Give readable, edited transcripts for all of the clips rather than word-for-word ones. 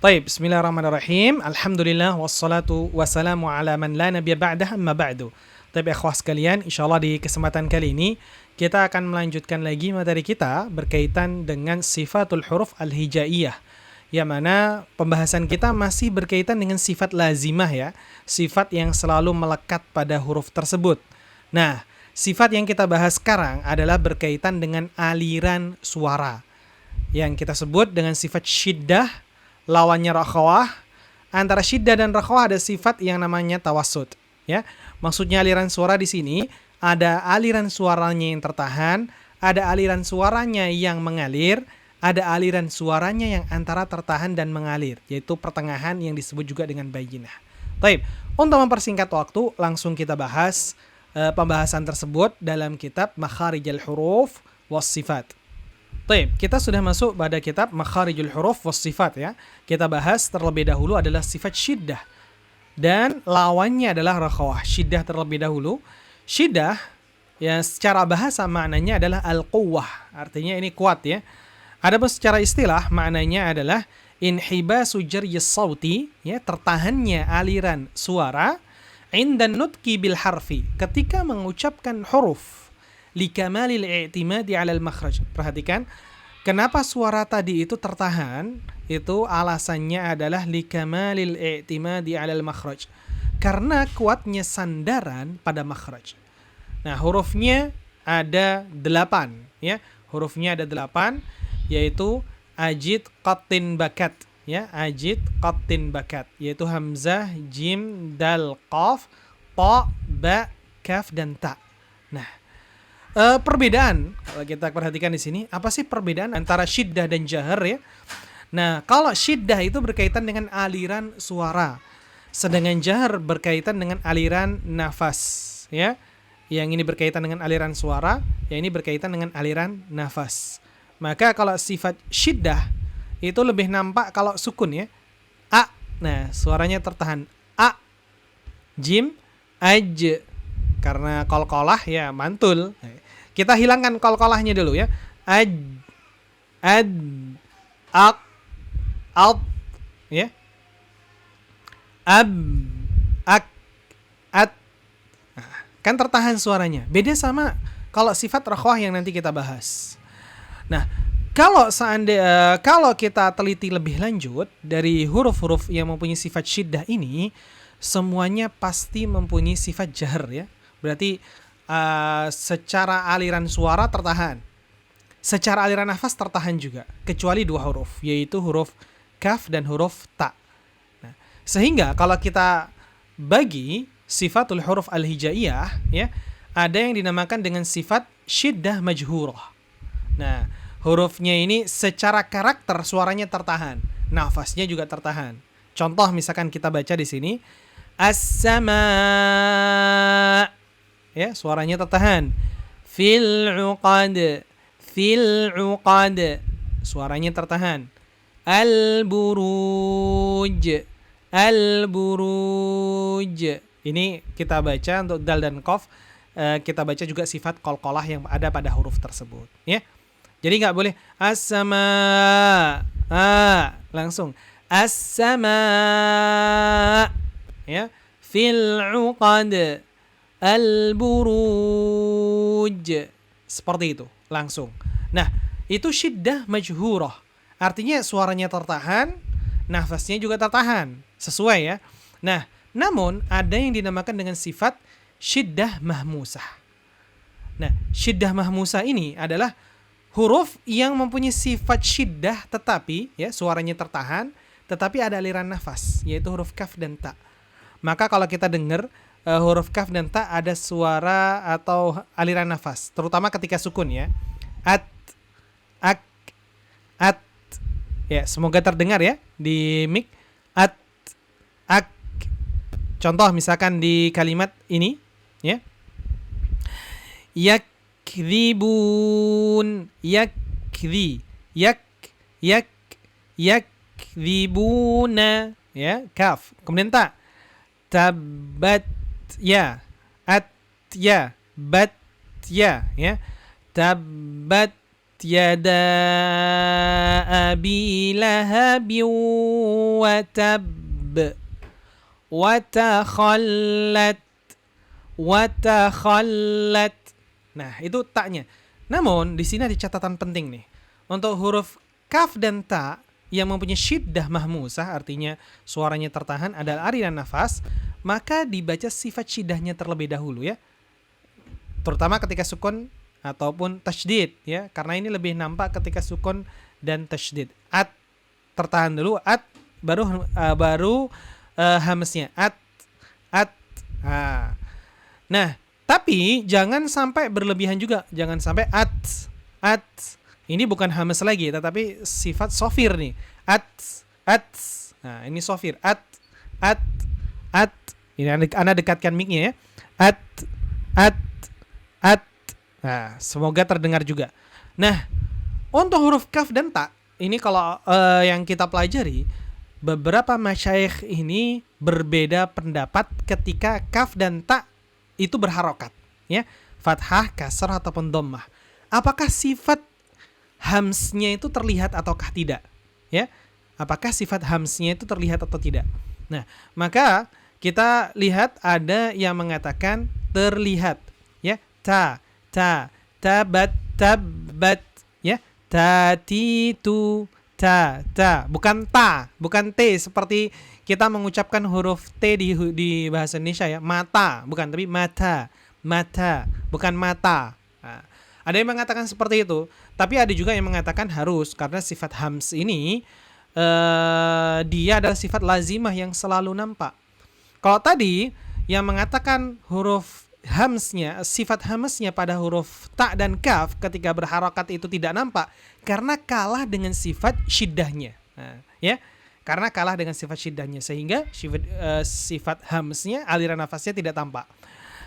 Taib, bismillahirrahmanirrahim. Alhamdulillah wassalatu wassalamu ala man la nabiyya ba'dah amma ba'du. Taib ikhwah sekalian, insyaallah di kesempatan kali ini kita akan melanjutkan lagi materi kita berkaitan dengan sifatul huruf al-hijaiyah. Yang mana pembahasan kita masih berkaitan dengan sifat lazimah ya, sifat yang selalu melekat pada huruf tersebut. Nah, sifat yang kita bahas sekarang adalah berkaitan dengan aliran suara yang kita sebut dengan sifat syiddah, lawannya rakhawah. Antara syiddah dan rakhawah ada sifat yang namanya tawassut ya. Maksudnya aliran suara di sini ada aliran suaranya yang tertahan, ada aliran suaranya yang mengalir, ada aliran suaranya yang antara tertahan dan mengalir, yaitu pertengahan yang disebut juga dengan bayyinah. Baik, untuk mempersingkat waktu langsung kita bahas pembahasan tersebut dalam kitab Makharijul Huruf was Sifat. Baik, kita sudah masuk pada kitab Makharijul Huruf was Sifat ya. Kita bahas terlebih dahulu adalah sifat syiddah dan lawannya adalah rakhawah. Syiddah terlebih dahulu. Syiddah yang secara bahasa maknanya adalah al-quwwah, artinya ini kuat ya. Adapun secara istilah maknanya adalah inhibasu jaryis sauti ya, tertahannya aliran suara indan nutqi bil harfi, ketika mengucapkan huruf likamalil i'timadi 'alal makhraj. Perhatikan, kenapa suara tadi itu tertahan? Itu alasannya adalah likamalil i'timadi 'alal makhraj. Karena kuatnya sandaran pada makhraj. Nah, hurufnya ada 8 ya. Hurufnya ada 8 yaitu ajid qatin bakat ya, ajid qatin bakat, yaitu hamzah, jim, dal, qaf, ta, ba, kaf dan ta. Nah, perbedaan kalau kita perhatikan di sini, apa sih perbedaan antara syiddah dan jahar ya? Nah, kalau syiddah itu berkaitan dengan aliran suara, sedangkan jahar berkaitan dengan aliran nafas ya. Yang ini berkaitan dengan aliran suara, yang ini berkaitan dengan aliran nafas. Maka kalau sifat syiddah itu lebih nampak kalau sukun ya. A. Nah, suaranya tertahan. A. Jim, aj. Karena qalqalah ya mantul. Kita hilangkan qalqalahnya dulu ya. Ad, ak, alt, ya. Ab, ak, at. Nah, kan tertahan suaranya. Beda sama kalau sifat rakhawah yang nanti kita bahas. Nah, kalau kita teliti lebih lanjut dari huruf-huruf yang mempunyai sifat syiddah ini, semuanya pasti mempunyai sifat jahar ya. Berarti secara aliran suara tertahan, secara aliran nafas tertahan juga, kecuali 2 huruf, yaitu huruf kaf dan huruf ta. Nah, sehingga kalau kita bagi sifatul huruf al-hijaiyah ya, ada yang dinamakan dengan sifat syiddah majhurah. Nah, hurufnya ini secara karakter suaranya tertahan, nafasnya juga tertahan. Contoh misalkan kita baca di sini as-sama, ya, suaranya tertahan. Fil uqad, suaranya tertahan. Al buruj. Ini kita baca untuk dal dan qaf. Kita baca juga sifat qalqalah yang ada pada huruf tersebut ya. Jadi nggak boleh as-sama, langsung as-sama ya. Fil uqad, al-buruj, seperti itu langsung. Nah, itu syiddah majhurah, artinya suaranya tertahan, nafasnya juga tertahan, sesuai ya. Nah, namun ada yang dinamakan dengan sifat syiddah mahmusah. Nah, syiddah mahmusah ini adalah huruf yang mempunyai sifat syiddah tetapi ya suaranya tertahan, tetapi ada aliran nafas, yaitu huruf kaf dan ta. Maka kalau kita dengar huruf kaf dan ta ada suara atau aliran nafas, terutama ketika sukun ya. At, ak, at. Ya, semoga terdengar ya di mic. At, ak. Contoh misalkan di kalimat ini ya. Yakdzibun, yakdzi, yakdzibuna ya, kaf. Kemudian ta. Tabat ya, at ya, bat ya, ya. Tabat yada abi lahabi wa tab wa takhallat wa takhallat. Nah, itu taknya. Namun di sini ada catatan penting nih. Untuk huruf kaf dan ta yang mempunyai syiddah mahmusah, artinya suaranya tertahan, ada aliran nafas, maka dibaca sifat syiddahnya terlebih dahulu ya. Terutama ketika sukun ataupun tasydid ya, karena ini lebih nampak ketika sukun dan tasydid. At tertahan dulu, at baru hamznya at. Nah, tapi jangan sampai berlebihan juga, jangan sampai at. Ini bukan hamz lagi, tetapi sifat sofir nih. At. Nah, ini sofir. At. Ini Anda dekatkan mic-nya ya. At. Nah, semoga terdengar juga. Nah, untuk huruf kaf dan ta, ini kalau yang kita pelajari, beberapa masyayikh ini berbeda pendapat ketika kaf dan ta itu berharokat, ya. Fathah, kasrah ataupun dhammah. Apakah sifat hamznya itu terlihat ataukah tidak? Ya. Apakah sifat hamznya itu terlihat atau tidak? Nah, maka kita lihat ada yang mengatakan terlihat, ya. Tabat ya. Tatitu bukan T seperti kita mengucapkan huruf T di bahasa Indonesia ya. Mata, bukan, tapi mata, bukan mata. Nah, ada yang mengatakan seperti itu, tapi ada juga yang mengatakan harus, karena sifat hams ini dia adalah sifat lazimah yang selalu nampak. Kalau tadi yang mengatakan huruf hamznya, sifat hamznya pada huruf ta dan kaf ketika berharokat itu tidak nampak karena kalah dengan sifat syiddahnya. Nah, ya, karena kalah dengan sifat syiddahnya sehingga sifat hamznya, aliran nafasnya tidak tampak.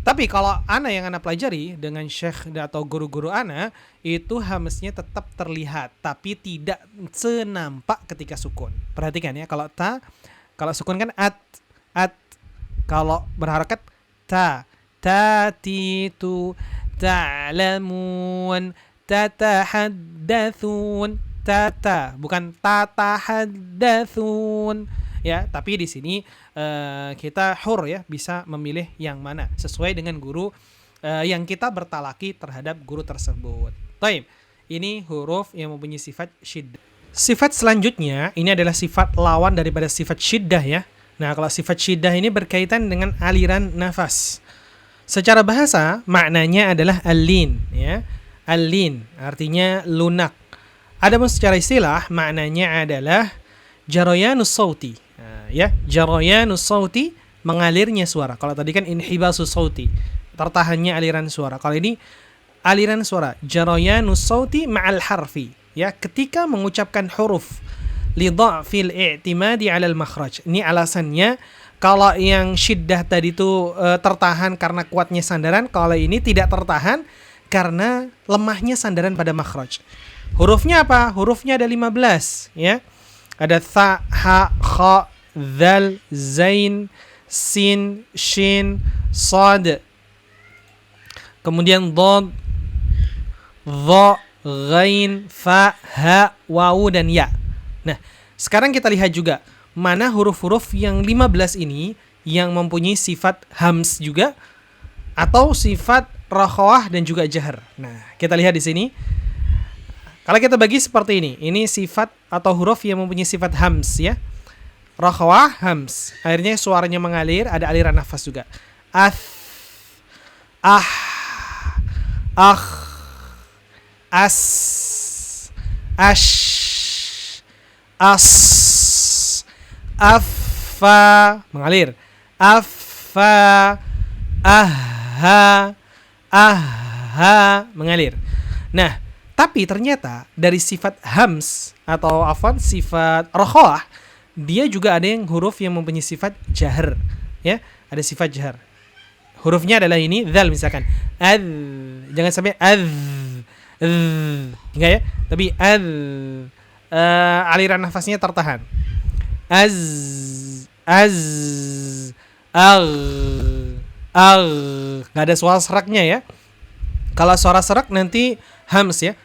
Tapi kalau ana yang ana pelajari dengan syekh atau guru-guru ana, itu hamznya tetap terlihat tapi tidak senampak ketika sukun. Perhatikan ya, kalau sukun kan at, kalau berharakat tatitu, ta'lamun, tatahaddatsun, bukan tatahaddatsun. Ya, tapi di sini kita hur ya, bisa memilih yang mana sesuai dengan guru yang kita bertalaki terhadap guru tersebut. Baik, ini huruf yang mempunyai sifat syiddah. Sifat selanjutnya ini adalah sifat lawan daripada sifat syiddah ya. Nah, kalau sifat syiddah ini berkaitan dengan aliran nafas. Secara bahasa maknanya adalah al-lin ya. Al-lin artinya lunak. Adapun secara istilah maknanya adalah jarayanus sauti. Ya, jarayanus sauti, mengalirnya suara. Kalau tadi kan inhibasus sauti, tertahannya aliran suara. Kalau ini aliran suara, jarayanus sauti ma'al harfi. Ya, ketika mengucapkan huruf li dha'fil i'timadi 'alal makhraj. Ini alasannya kalau yang syiddah tadi itu tertahan karena kuatnya sandaran, kalau ini tidak tertahan karena lemahnya sandaran pada makhraj. Hurufnya apa? Hurufnya ada 15 ya. Ada tha, ha, kha, dzal, zain, sin, shin, sad. Kemudian dhad, dha, ghain, fa, ha, wawu dan ya. Nah, sekarang kita lihat juga mana huruf-huruf yang 15 ini yang mempunyai sifat hams juga atau sifat rakhawah dan juga jahar. Nah, kita lihat di sini. Kalau kita bagi seperti ini sifat atau huruf yang mempunyai sifat hams ya. Rakhawah, hams. Akhirnya suaranya mengalir, ada aliran nafas juga. Ath, ah, akh, as, ash, as, affa, mengalir. Affa, aha, mengalir. Nah, tapi ternyata dari sifat hams atau sifat rakhawah, dia juga ada yang huruf yang mempunyai sifat jahar ya, ada sifat jahar. Hurufnya adalah ini, dzal misalkan. Jangan sampai enggak ya, tapi aliran nafasnya tertahan. Enggak ada suara seraknya ya. Kalau suara serak nanti hams ya.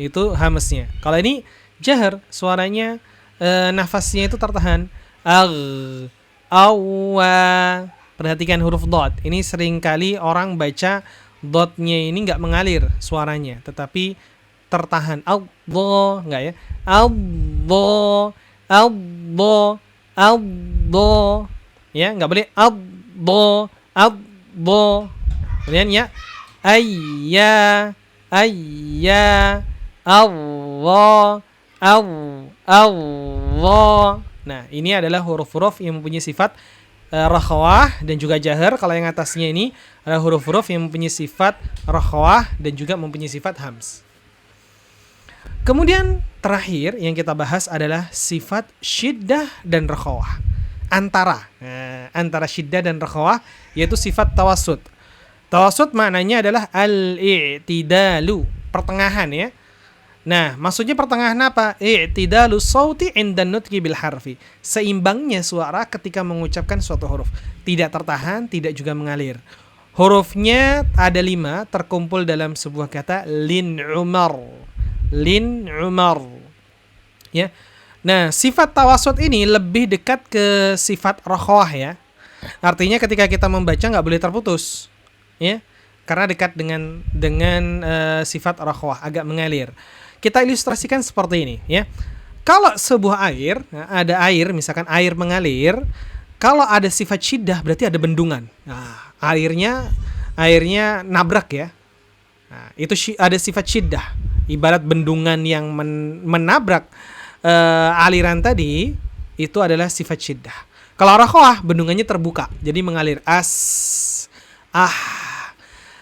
itu hamsnya. Kalau ini jahar, suaranya nafasnya itu tertahan. Awa. Perhatikan huruf dot. Ini seringkali orang baca dotnya ini nggak mengalir suaranya, tetapi tertahan. Allah, nggak ya? Allah, Allah, Allah. Ya, nggak boleh Allah, Allah. Kemudian ya, ayya, ayya, Allah, Allah. Nah, ini adalah huruf-huruf yang mempunyai sifat rakhawah dan juga jahar. Kalau yang atasnya ini adalah huruf-huruf yang mempunyai sifat rakhawah dan juga mempunyai sifat hams. Kemudian terakhir yang kita bahas adalah sifat syiddah dan rakhawah. Antara syiddah dan rakhawah, yaitu sifat tawassut. Tawassut maknanya adalah al-i'tidalu, pertengahan ya. Nah, maksudnya pertengahan apa? I'tidalu sauti indan nutqi bil harfi. Seimbangnya suara ketika mengucapkan suatu huruf. Tidak tertahan, tidak juga mengalir. Hurufnya ada 5 terkumpul dalam sebuah kata lin umar. Lin umar. Ya. Nah, sifat tawassut ini lebih dekat ke sifat rakhawah ya. Artinya ketika kita membaca nggak boleh terputus. Ya. Karena dekat dengan sifat rakhawah, agak mengalir. Kita ilustrasikan seperti ini ya. Kalau sebuah air, ada air, misalkan air mengalir, kalau ada sifat syiddah berarti ada bendungan. Nah, airnya nabrak ya. Nah, itu ada sifat syiddah. Ibarat bendungan yang menabrak aliran tadi, itu adalah sifat syiddah. Kalau rakhawah, bendungannya terbuka, jadi mengalir.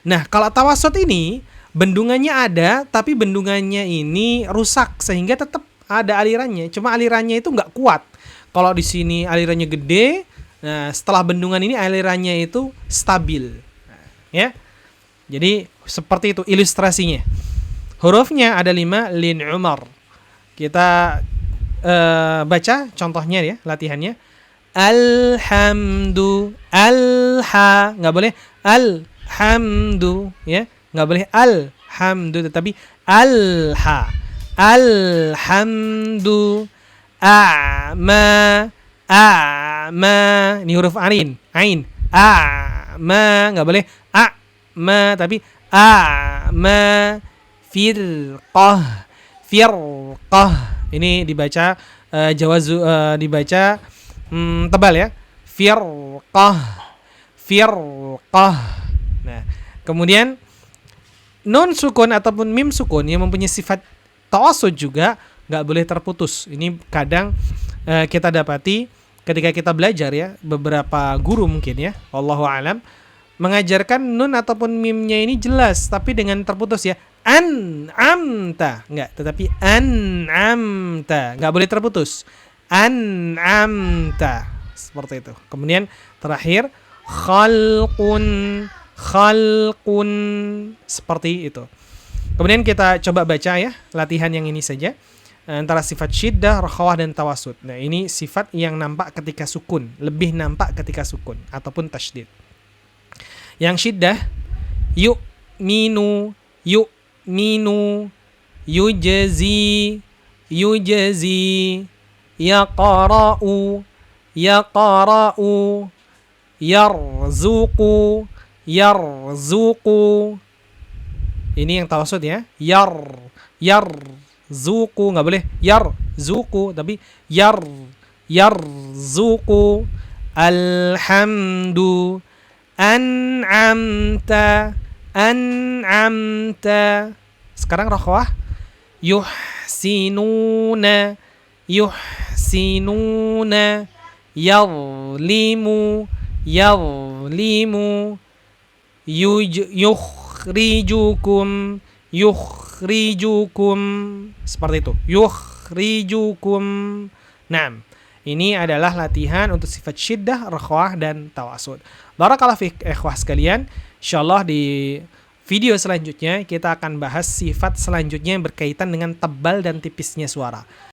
Nah, kalau tawassut ini bendungannya ada, tapi bendungannya ini rusak sehingga tetap ada alirannya. Cuma alirannya itu nggak kuat. Kalau di sini alirannya gede, nah setelah bendungan ini alirannya itu stabil. Ya, jadi seperti itu ilustrasinya. Hurufnya ada 5 lin umar. Kita baca contohnya ya, latihannya. Alhamdu, nggak boleh alhamdu ya. Nggak boleh alhamdu, tetapi alhamdu, a'ma, ini huruf ain, a'ma, nggak boleh a'ma, tapi a'ma, firqah, ini dibaca dibaca tebal ya, firqah. Nah, kemudian nun sukun ataupun mim sukun yang mempunyai sifat tawassut juga nggak boleh terputus. Ini kadang kita dapati ketika kita belajar ya, beberapa guru mungkin ya, wallahu alam, mengajarkan nun ataupun mimnya ini jelas tapi dengan terputus ya. An'amta, enggak, tetapi an'amta, nggak boleh terputus. An'amta, seperti itu. Kemudian terakhir khalqun, seperti itu. Kemudian kita coba baca ya, latihan yang ini saja, antara sifat syiddah, rakhawah dan tawassut. Nah, ini sifat yang nampak ketika sukun, lebih nampak ketika sukun ataupun tasydid. Yang syiddah, yu'minu, yujzi, yaqra'u, yarzuqu, ini yang tawassut ya. Yarzuqu, nggak boleh yarzuqu, tapi yarzuqu. Alhamdu, an'amta. Sekarang rakhawah, yuhsinuna, yazlimu, yukhrijukum, seperti itu. Yukhrijukum. Nah, ini adalah latihan untuk sifat syiddah, rakhawah dan tawassut. Barakallahu fiik ikhwah sekalian. Insyaallah di video selanjutnya kita akan bahas sifat selanjutnya yang berkaitan dengan tebal dan tipisnya suara.